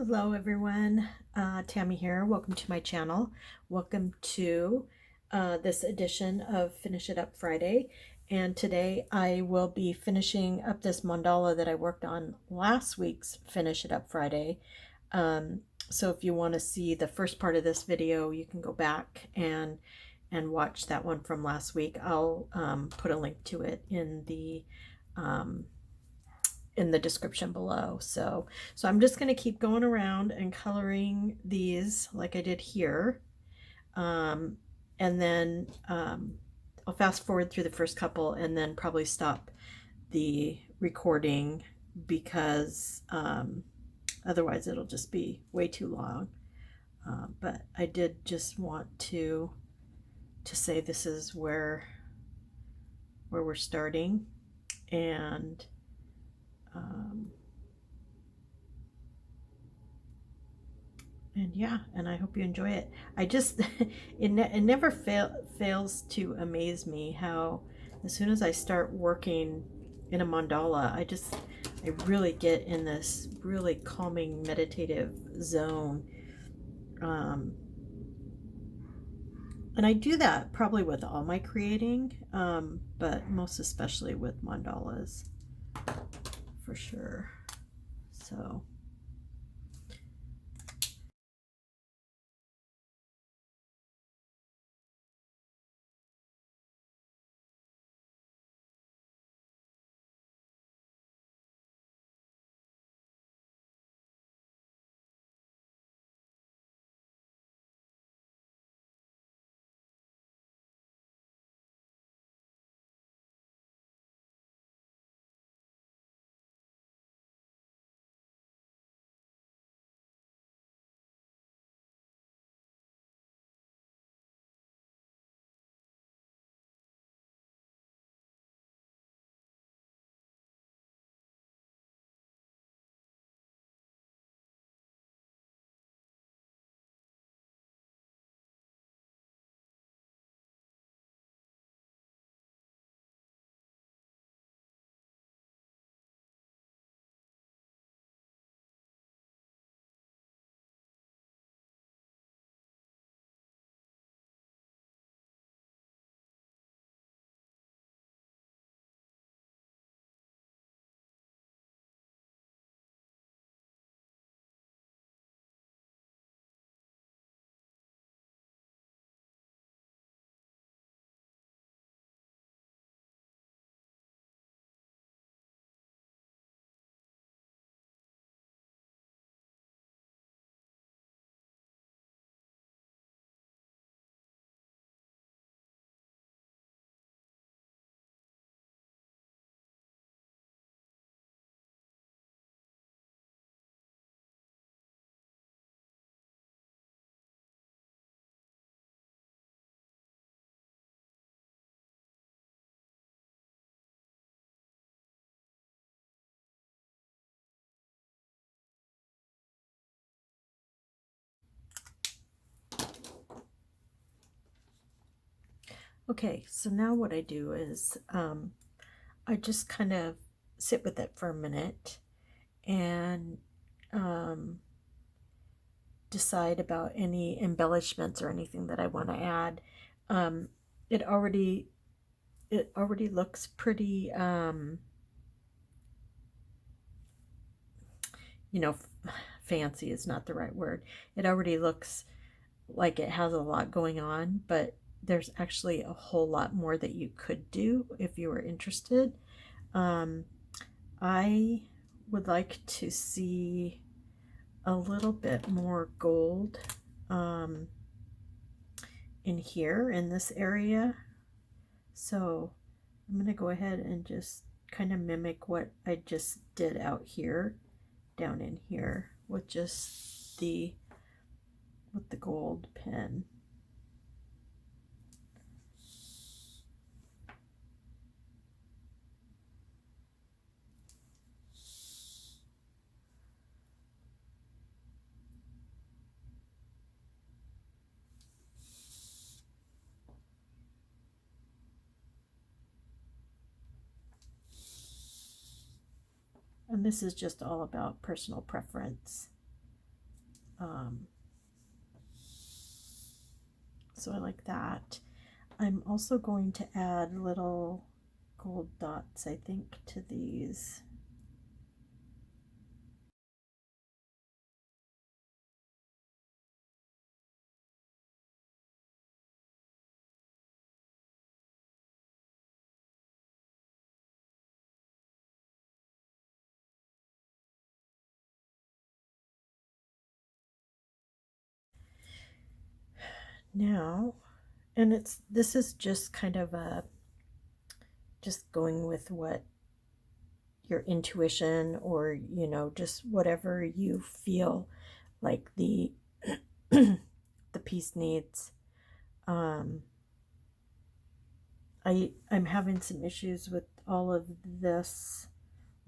Hello everyone, Tammy here. Welcome to my channel. Welcome to this edition of Finish It Up Friday. And today I will be finishing up this mandala that I worked on last week's Finish It Up Friday. So if you want to see the first part of this video, you can go back and watch that one from last week. I'll put a link to it in the description below. So I'm just going to keep going around and coloring these like I did here. And then I'll fast forward through the first couple and then probably stop the recording because otherwise it'll just be way too long. But I did just want to say this is where we're starting, and yeah, and I hope you enjoy it. I just it never fails to amaze me how as soon as I start working in a mandala, I really get in this really calming meditative zone. And I do that probably with all my creating, but most especially with mandalas, for sure. So okay, so now what I do is I just kind of sit with it for a minute and decide about any embellishments or anything that I want to add. Um, it already looks pretty, you know, fancy is not the right word. It already looks like it has a lot going on, but there's actually a whole lot more that you could do if you were interested. I would like to see a little bit more gold in here in this area. So I'm going to go ahead and just kind of mimic what I just did out here, down in here, with just the gold pen. And this is just all about personal preference. Um, so I like that. I'm also going to add little gold dots, I think, to these. Now, and this is just kind of just going with what your intuition, or just whatever you feel like the the piece needs. I'm having some issues with all of this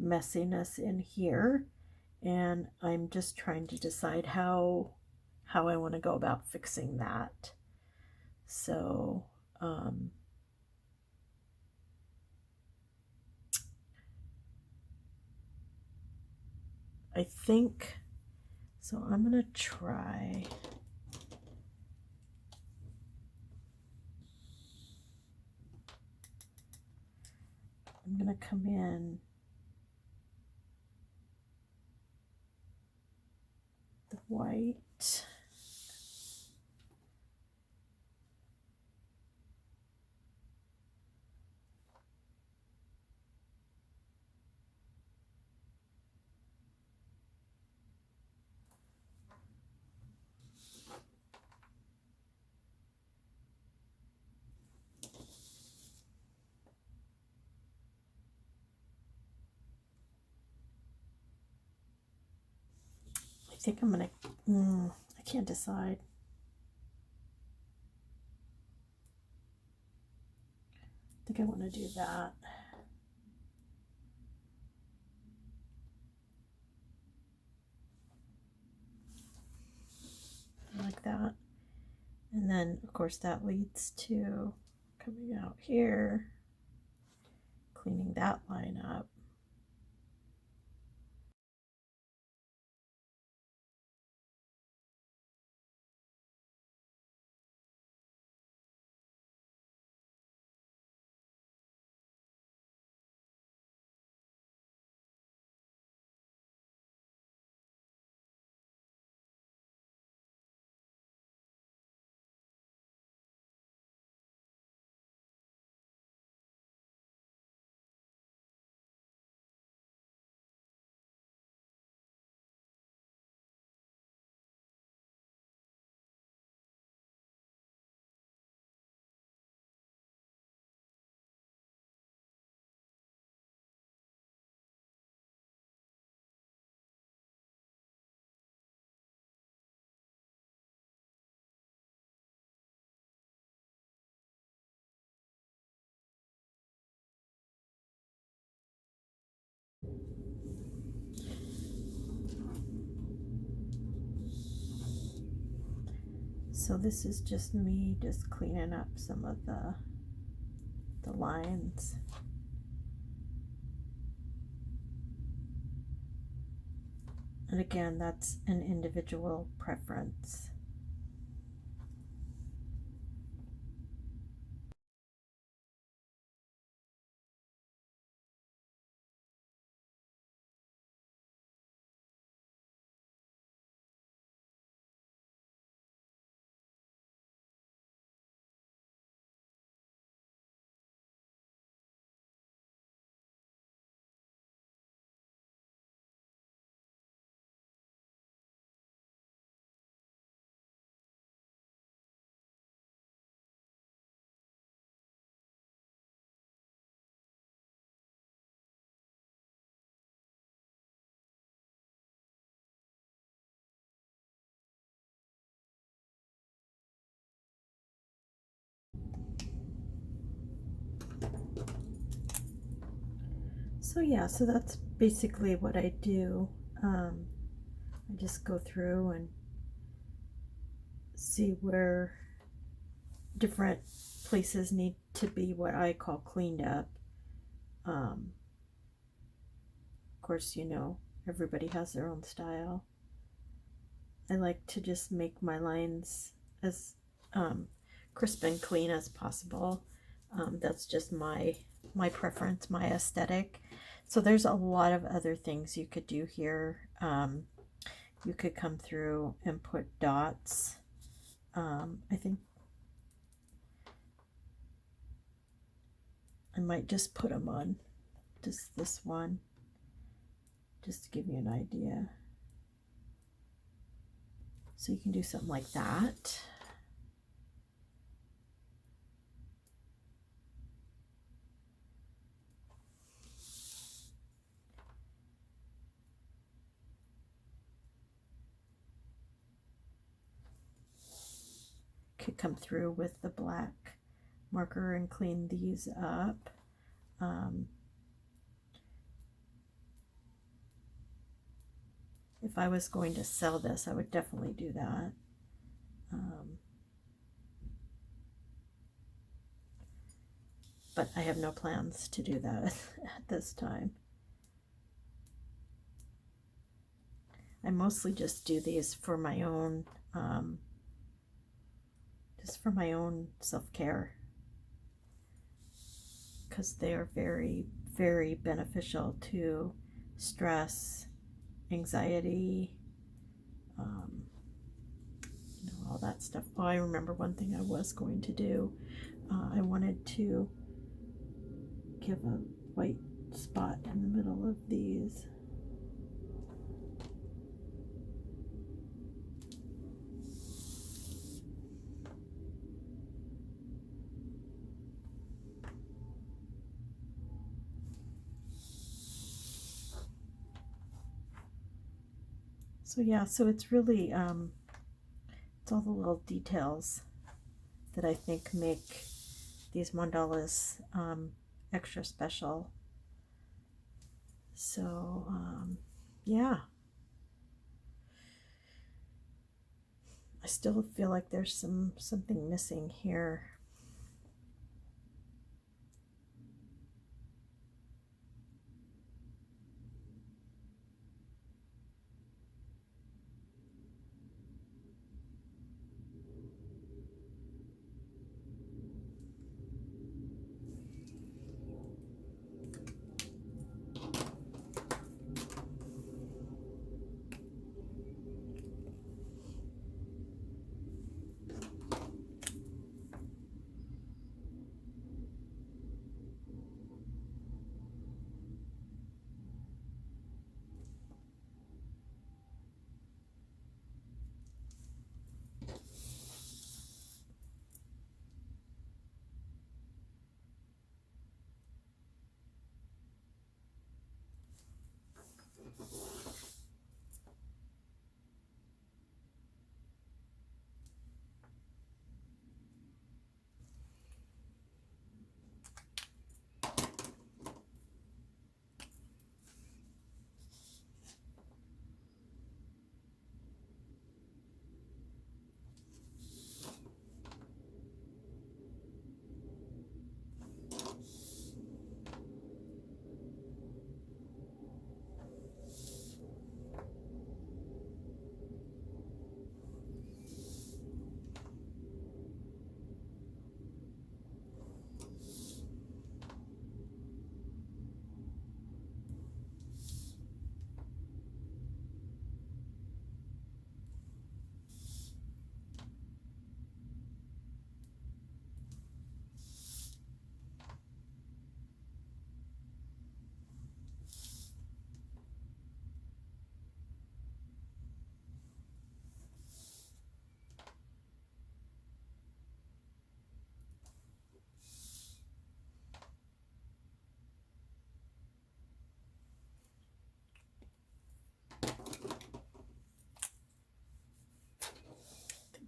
messiness in here, and I'm just trying to decide how I want to go about fixing that. So I think so. I'm gonna try. I'm gonna come in the white. I think I'm gonna. I can't decide. I think I want to do that. Like that. And then, of course, that leads to coming out here, cleaning that line up. So this is just me just cleaning up some of the lines. And again, that's an individual preference. So yeah, so that's basically what I do. I just go through and see where different places need to be what I call cleaned up. Of course, everybody has their own style. I like to just make my lines as crisp and clean as possible. That's just my preference, my aesthetic. So there's a lot of other things you could do here. You could come through and put dots. I think I might just put them on just this one, just to give you an idea. So you can do something like that. Could come through with the black marker and clean these up. If I was going to sell this, I would definitely do that. But I have no plans to do that at this time. I mostly just do these for my own, self-care, because they are very, very beneficial to stress, anxiety, all that stuff. Oh, I remember one thing I was going to do. I wanted to give a white spot in the middle of these. So yeah, so it's really, it's all the little details that I think make these mandalas extra special. So yeah, I still feel like there's something missing here.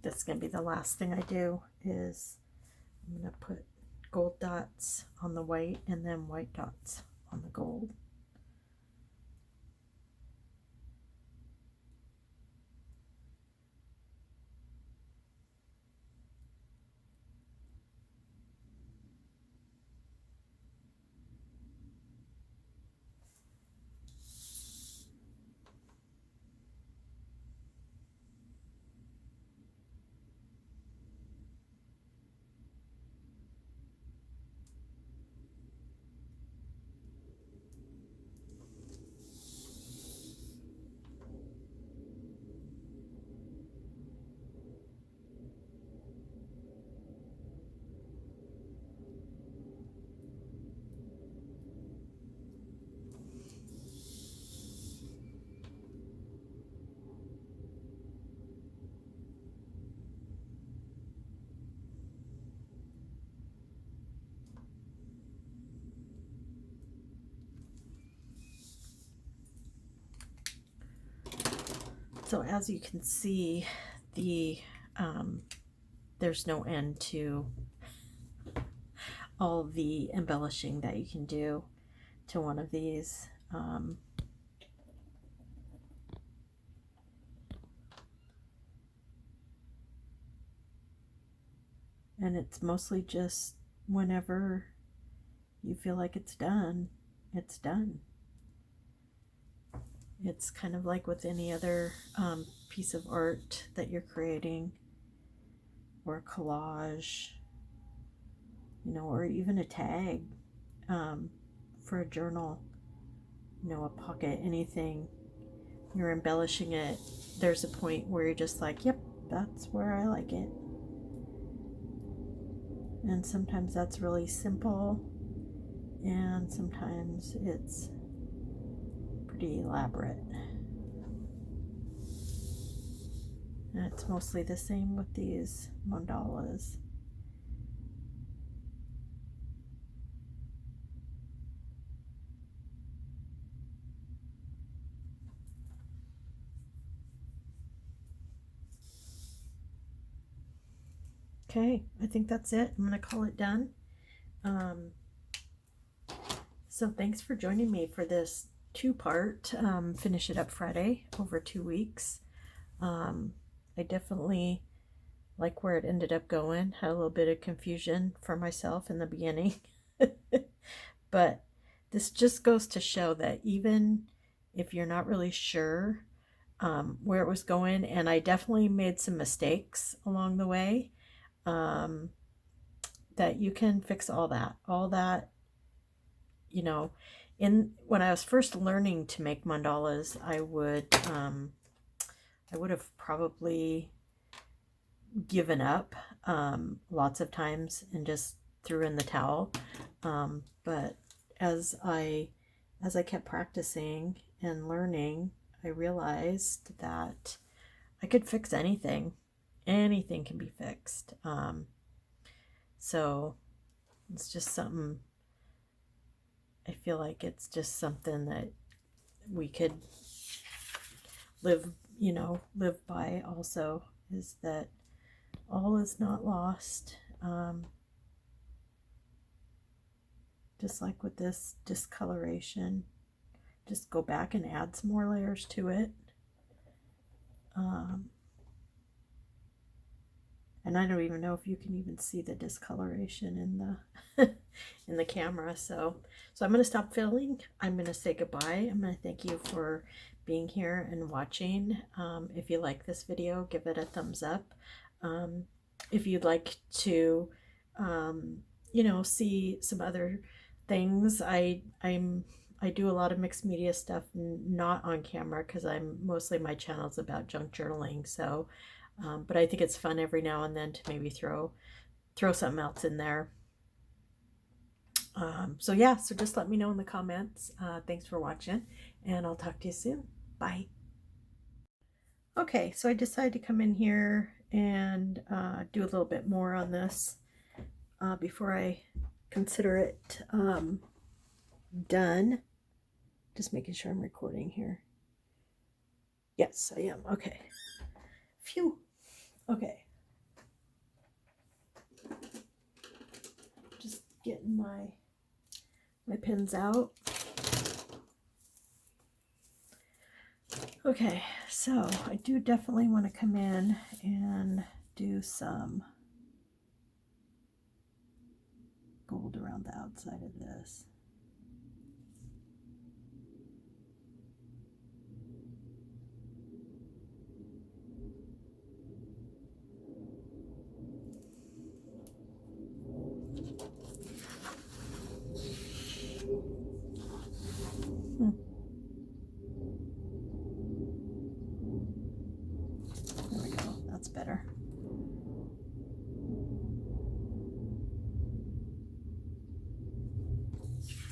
That's going to be the last thing I do. Is I'm going to put gold dots on the white and then white dots on the gold. So as you can see, there's no end to all the embellishing that you can do to one of these. And it's mostly just whenever you feel like it's done, it's done. It's kind of like with any other piece of art that you're creating, or a collage, you know, or even a tag for a journal, you know, a pocket, anything. You're embellishing it. There's a point where you're just like, yep, that's where I like it. And sometimes that's really simple, and sometimes it's pretty elaborate. And it's mostly the same with these mandalas. Okay, I think that's it. I'm going to call it done. So thanks for joining me for this two-part Finish It Up Friday over 2 weeks. I definitely like where it ended up going. Had a little bit of confusion for myself in the beginning. But this just goes to show that even if you're not really sure where it was going, and I definitely made some mistakes along the way, that you can fix all that, you know. When I was first learning to make mandalas, I would have probably given up lots of times and just threw in the towel. But as I kept practicing and learning, I realized that I could fix anything. Anything can be fixed. So it's just something, I feel like it's just something that we could live by also, is that all is not lost. Just like with this discoloration, just go back and add some more layers to it. And I don't even know if you can even see the discoloration in the in the camera. So I'm going to stop filming. I'm going to say goodbye. I'm going to thank you for being here and watching. If you like this video, give it a thumbs up. If you'd like to, see some other things, I do a lot of mixed media stuff, not on camera, because mostly my channel's about junk journaling. So. But I think it's fun every now and then to maybe throw something else in there. So just let me know in the comments. Thanks for watching, and I'll talk to you soon. Bye. Okay, so I decided to come in here and do a little bit more on this before I consider it done. Just making sure I'm recording here. Yes, I am. Okay. Phew. Okay. Just getting my pins out. Okay, so I do definitely want to come in and do some gold around the outside of this. There we go, that's better.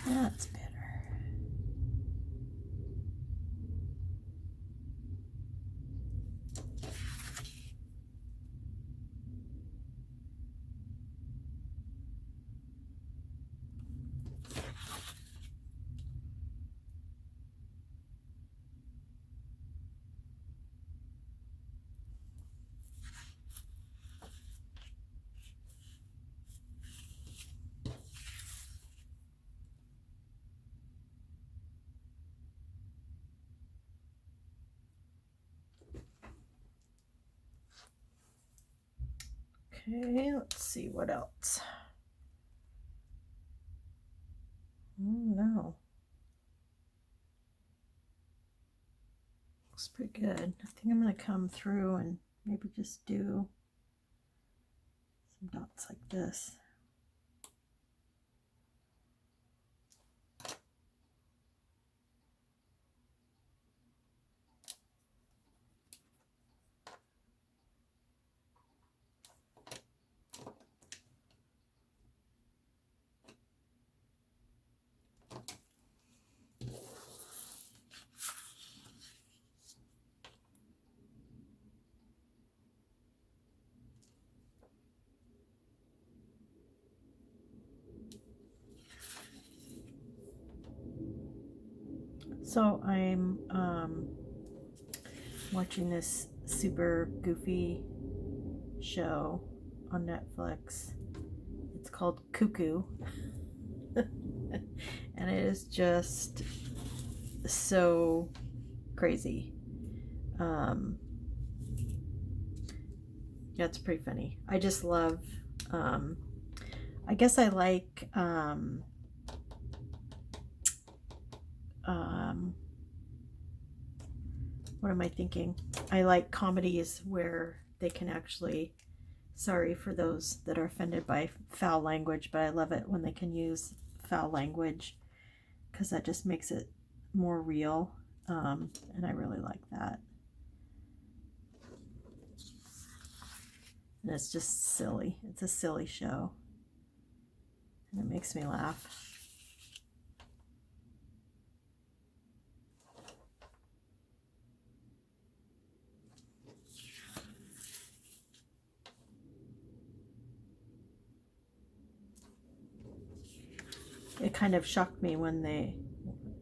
That's better. Okay, let's see what else. Oh no. Looks pretty good. I think I'm going to come through and maybe just do some dots like this. So I'm watching this super goofy show on Netflix. It's called Cuckoo. And it is just so crazy. Yeah, it's pretty funny. I just love, I guess I like, what am I thinking? I like comedies where they can actually, sorry for those that are offended by foul language, but I love it when they can use foul language because that just makes it more real. And I really like that. And it's just silly. It's a silly show. And it makes me laugh. It kind of shocked me when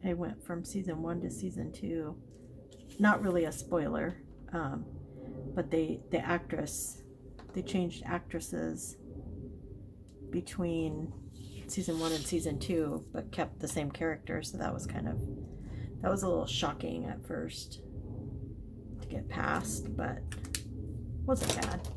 I went from season 1 to season 2. Not really a spoiler, but the actress, they changed actresses between season 1 and season 2, but kept the same character. So that was a little shocking at first to get past, but wasn't bad.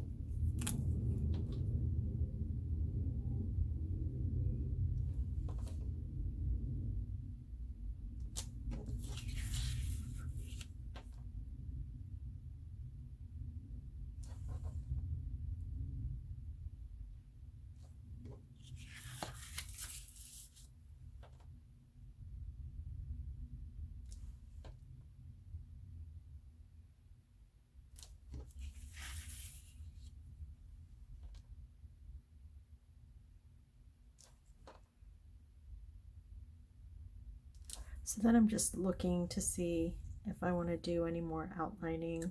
So then I'm just looking to see if I want to do any more outlining.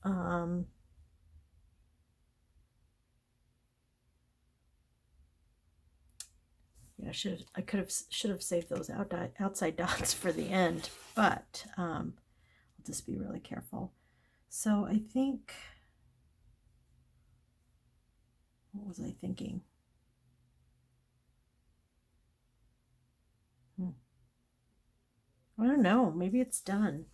Yeah, should have saved those outside dots for the end, but I'll just be really careful. So I think, what was I thinking? I don't know. Maybe it's done.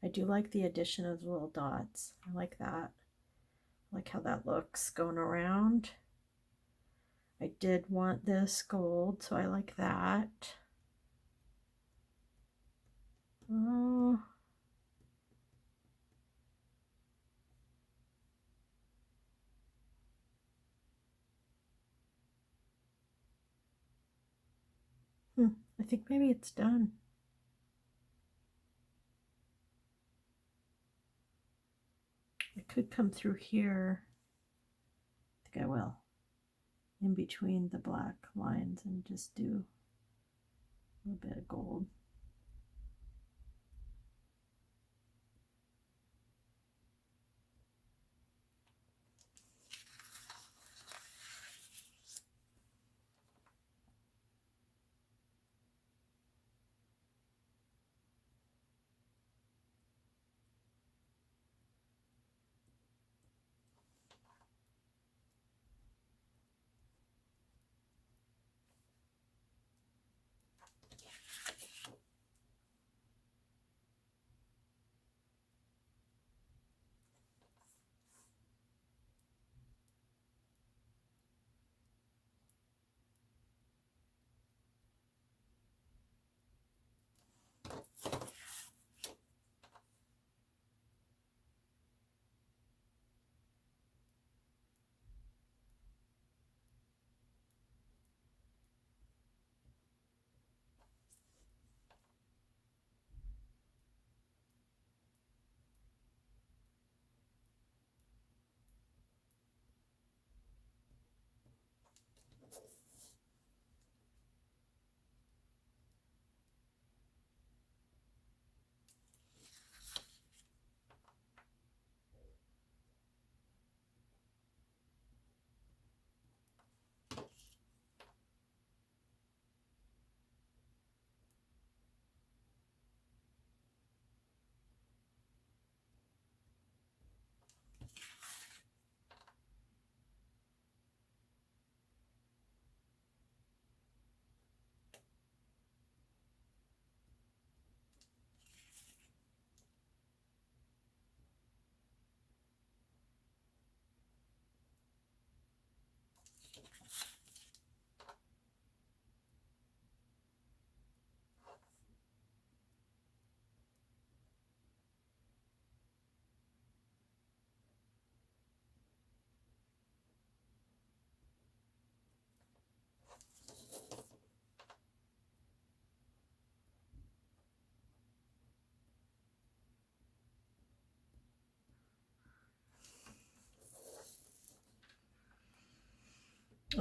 I do like the addition of the little dots. I like that. I like how that looks going around. I did want this gold, so I like that. Oh. I think maybe it's done. I could come through here. I think I will. In between the black lines and just do a little bit of gold.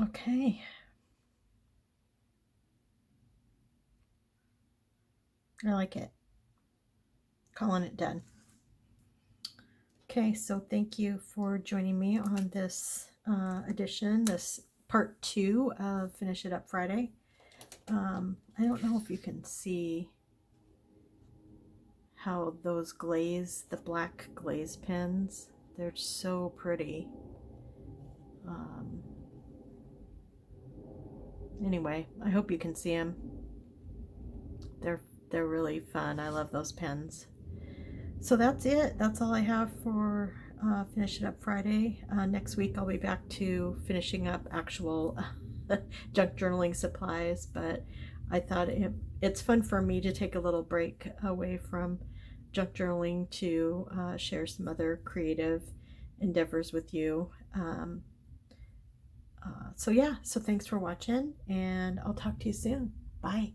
Okay. I like it. Calling it done. Okay, so thank you for joining me on this edition, this part 2 of Finish It Up Friday. I don't know if you can see how those glaze, the black glaze pens, they're so pretty. Anyway, I hope you can see them. They're really fun. I love those pens. So that's it. That's all I have for Finish It Up Friday. Next week I'll be back to finishing up actual junk journaling supplies, but I thought it's fun for me to take a little break away from junk journaling to share some other creative endeavors with you. So yeah, so thanks for watching, and I'll talk to you soon. Bye.